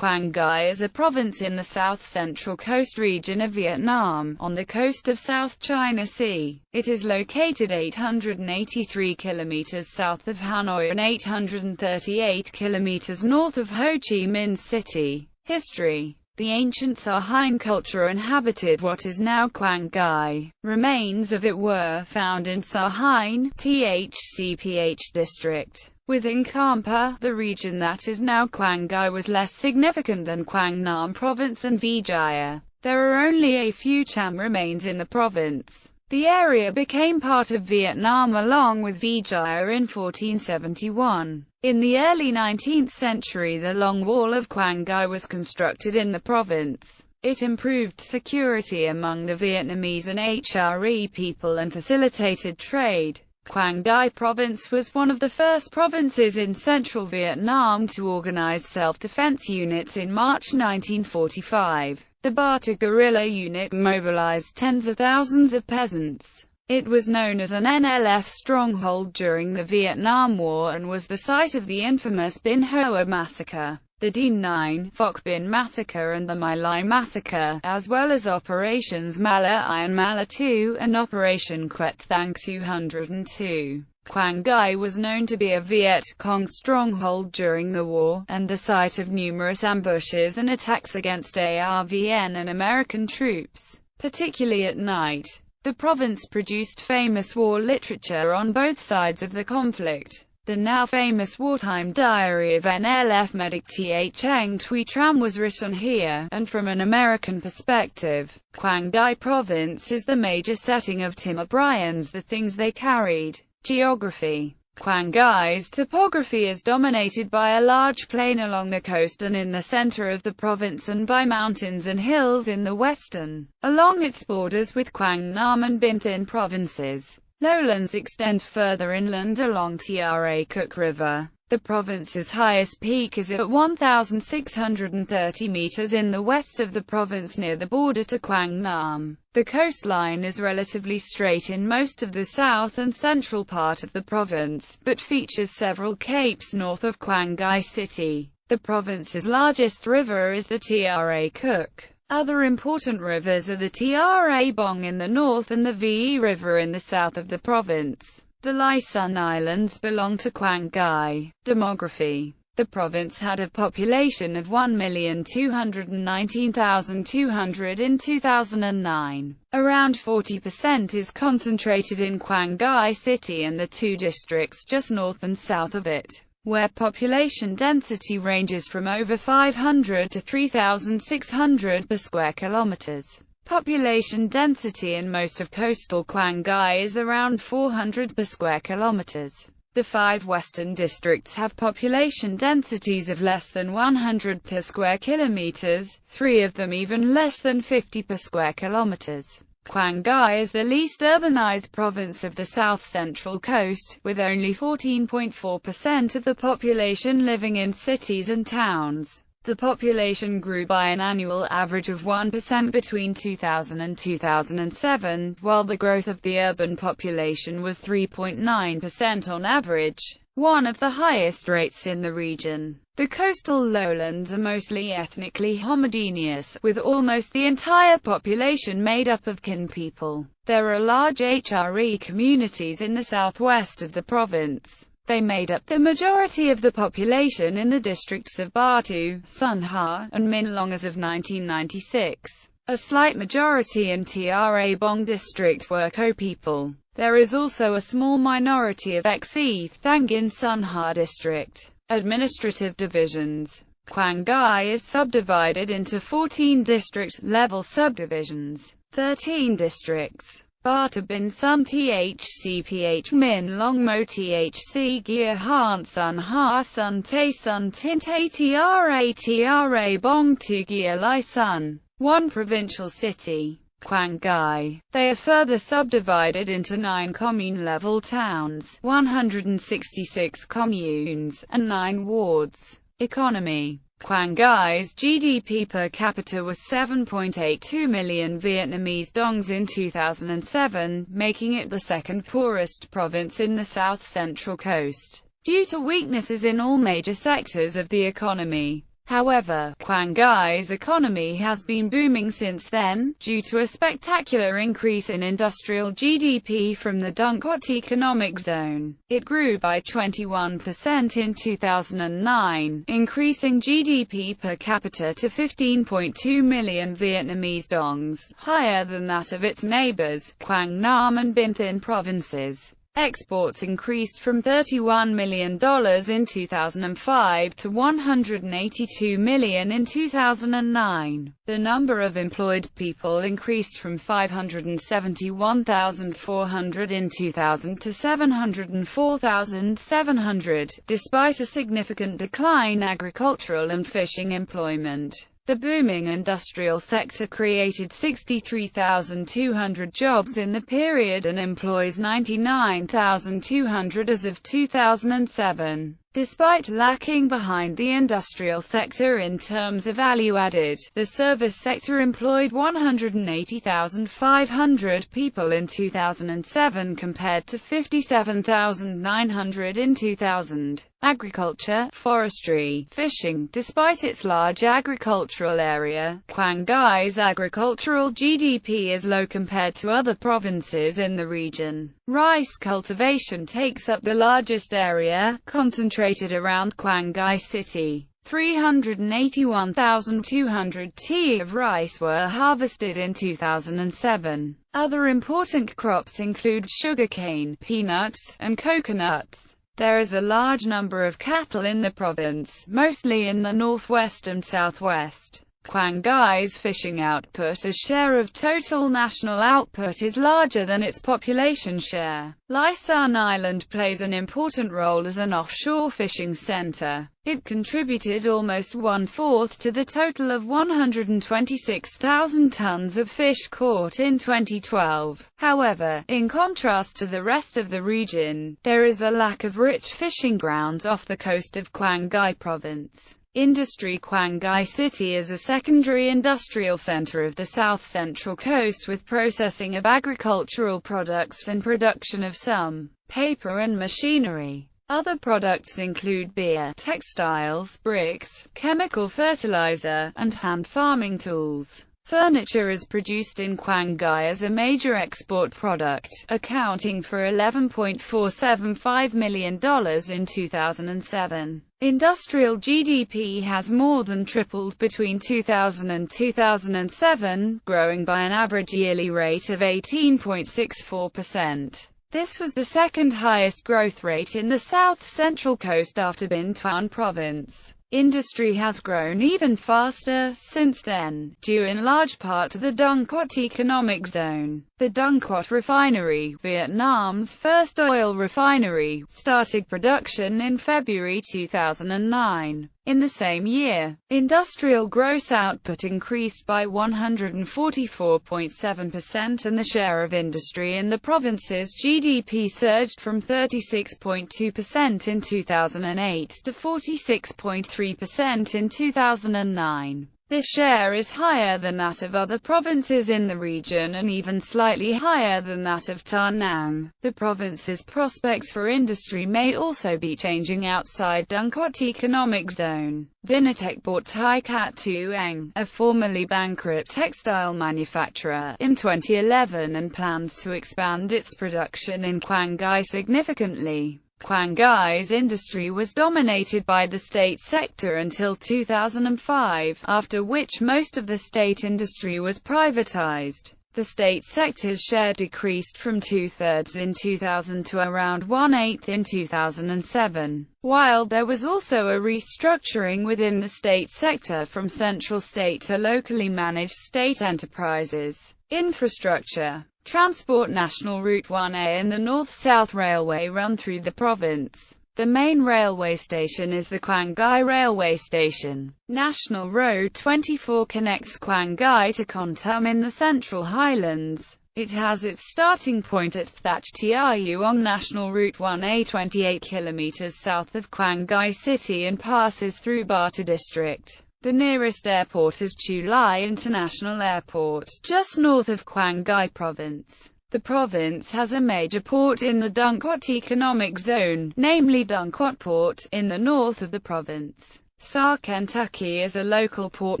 Quảng Ngãi is a province in the south-central coast region of Vietnam, on the coast of South China Sea. It is located 883 kilometers south of Hanoi and 838 kilometers north of Ho Chi Minh City. History. The ancient Sahine culture inhabited what is now Quảng Ngãi. Remains of it were found in Sahine, Thcph district. Within Kampa, the region that is now Quảng Ngãi was less significant than Quảng Nam province and Vijaya. There are only a few Cham remains in the province. The area became part of Vietnam along with Vijaya in 1471. In the early 19th century, the Long Wall of Quảng Ngãi was constructed in the province. It improved security among the Vietnamese and HRE people and facilitated trade. Quảng Ngãi province was one of the first provinces in central Vietnam to organize self-defense units in March 1945. The Bata guerrilla unit mobilized tens of thousands of peasants. It was known as an NLF stronghold during the Vietnam War and was the site of the infamous Bin Hoa massacre, the Dien Nine, Phoc Bin massacre and the My Lai massacre, as well as Operations Mala I and Mala II, and Operation Quet Thang 202. Quảng Ngãi was known to be a Viet Cong stronghold during the war, and the site of numerous ambushes and attacks against ARVN and American troops, particularly at night. The province produced famous war literature on both sides of the conflict. The now famous wartime diary of NLF medic Th Eng Thuy Tram was written here, and from an American perspective, Quảng Ngãi province is the major setting of Tim O'Brien's The Things They Carried. Geography. Quảng Ngãi topography is dominated by a large plain along the coast and in the center of the province, and by mountains and hills in the western, along its borders with Quảng Nam and Binh Thin provinces. Lowlands extend further inland along Tra Cook River. The province's highest peak is at 1,630 meters in the west of the province near the border to Quảng Nam. The coastline is relatively straight in most of the south and central part of the province, but features several capes north of Quảng Ngãi city. The province's largest river is the Tra Cook. Other important rivers are the Tra Bong in the north and the Ve River in the south of the province. The Lai Sun Islands belong to Quảng Ngãi. Demography. The province had a population of 1,219,200 in 2009. Around 40% is concentrated in Quảng Ngãi city and the two districts just north and south of it, where population density ranges from over 500 to 3,600 per square kilometers. Population density in most of coastal Quảng Ngãi is around 400 per square kilometers. The 5 western districts have population densities of less than 100 per square kilometers, 3 of them even less than 50 per square kilometers. Quảng Ngãi is the least urbanized province of the south-central coast, with only 14.4% of the population living in cities and towns. The population grew by an annual average of 1% between 2000 and 2007, while the growth of the urban population was 3.9% on average, one of the highest rates in the region. The coastal lowlands are mostly ethnically homogeneous, with almost the entire population made up of Kin people. There are large HRE communities in the southwest of the province. They made up the majority of the population in the districts of Batu, Sun Ha, and Minh Long as of 1996. A slight majority in Tra Bong district were Ko people. There is also a small minority of Xe Thang in Sun Ha district. Administrative divisions. Quảng Ngãi is subdivided into 14 district-level subdivisions. 13 districts. Bata Bin Sun Thcph Minh Long Mo Thc Gia Han Sun Ha Sun Tay Sun Tin Tay Tra Bong Tu Gia Lai Sun. 1 provincial city. Quảng Ngãi. They are further subdivided into 9 commune-level towns, 166 communes, and 9 wards. Economy. Quảng Ngãi GDP per capita was 7.82 million Vietnamese dongs in 2007, making it the second poorest province in the south-central coast. Due to weaknesses in all major sectors of the economy, However, Quảng Ngãi economy has been booming since then, due to a spectacular increase in industrial GDP from the Dunkot economic zone. It grew by 21% in 2009, increasing GDP per capita to 15.2 million Vietnamese dongs, higher than that of its neighbors, Quảng Nam and Binh Thanh provinces. Exports increased from $31 million in 2005 to $182 million in 2009. The number of employed people increased from 571,400 in 2000 to 704,700, despite a significant decline in agricultural and fishing employment. The booming industrial sector created 63,200 jobs in the period and employs 99,200 as of 2007. Despite lacking behind the industrial sector in terms of value added, the service sector employed 180,500 people in 2007 compared to 57,900 in 2000. Agriculture, forestry, fishing. Despite its large agricultural area, Quảng Ngãi agricultural GDP is low compared to other provinces in the region. Rice cultivation takes up the largest area, concentrated around Quảng Ngãi city. 381,200 t of rice were harvested in 2007. Other important crops include sugarcane, peanuts, and coconuts. There is a large number of cattle in the province, mostly in the northwest and southwest. Quảng Ngãi fishing output as share of total national output is larger than its population share. Lai Son Island plays an important role as an offshore fishing center. It contributed almost one-fourth to the total of 126,000 tons of fish caught in 2012. However, in contrast to the rest of the region, there is a lack of rich fishing grounds off the coast of Quảng Ngãi province. Industry. Quảng Ngãi city is a secondary industrial center of the south-central coast with processing of agricultural products and production of some paper and machinery. Other products include beer, textiles, bricks, chemical fertilizer, and hand farming tools. Furniture is produced in Quảng Ngãi as a major export product, accounting for $11.475 million in 2007. Industrial GDP has more than tripled between 2000 and 2007, growing by an average yearly rate of 18.64%. This was the second highest growth rate in the south-central coast after Binh Thanh province. Industry has grown even faster since then, due in large part to the Dunkot economic zone. The Dunkot refinery, Vietnam's first oil refinery, started production in February 2009. In the same year, industrial gross output increased by 144.7% and the share of industry in the province's GDP surged from 36.2% in 2008 to 46.3% in 2009. This share is higher than that of other provinces in the region and even slightly higher than that of Da Nang. The province's prospects for industry may also be changing outside Dunkot economic zone. Vinatech bought Thai Cat Tuang, a formerly bankrupt textile manufacturer, in 2011 and plans to expand its production in Quảng Ngãi significantly. Quảng Ngãi industry was dominated by the state sector until 2005, after which most of the state industry was privatized. The state sector's share decreased from two-thirds in 2000 to around one-eighth in 2007. While there was also a restructuring within the state sector from central state to locally managed state enterprises. Infrastructure. Transport. National Route 1A and the North-South Railway run through the province. The main railway station is the Quảng Ngãi Railway Station. National Road 24 connects Quảng Ngãi to Kon Tum in the Central Highlands. It has its starting point at Thach Tru on National Route 1A 28 km south of Quảng Ngãi city and passes through Bata district. The nearest airport is Chu Lai International Airport, just north of Quảng Ngãi province. The province has a major port in the Dunkot economic zone, namely Dunkot Port, in the north of the province. Sa, Kentucky is a local port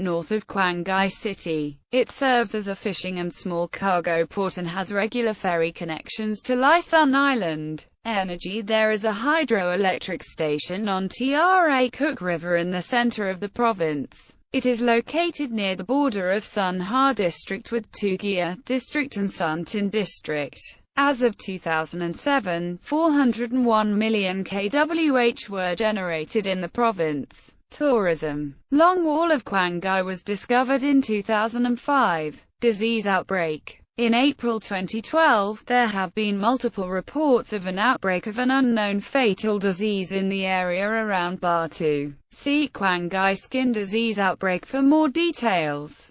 north of Quảng Ngãi City. It serves as a fishing and small cargo port and has regular ferry connections to Licon Island. Energy. There is a hydroelectric station on Tra Cook River in the center of the province. It is located near the border of Son Ha District with Tugia District and Son Tin District. As of 2007, 401 million kWh were generated in the province. Tourism. Long Wall of Quảng Ngãi was discovered in 2005. Disease outbreak. In April 2012, there have been multiple reports of an outbreak of an unknown fatal disease in the area around Batu. See Quảng Ngãi skin disease outbreak for more details.